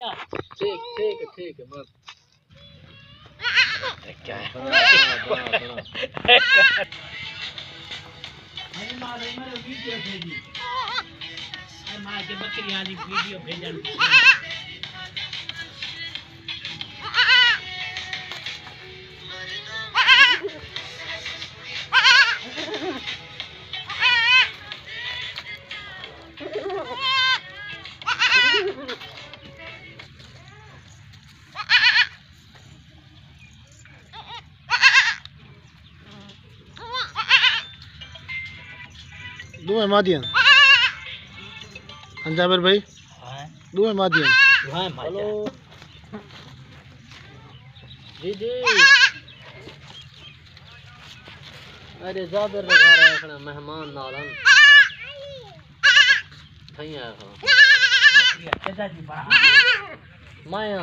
ठीक है बस क्या है वीडियो भेजी मां के बकरी वाली वीडियो भेजन दुए मादियन जाबिर भाई दुए मादियन हेलो जी अरे जाबिर रे घर आखना मेहमान नालन थई आया हां माया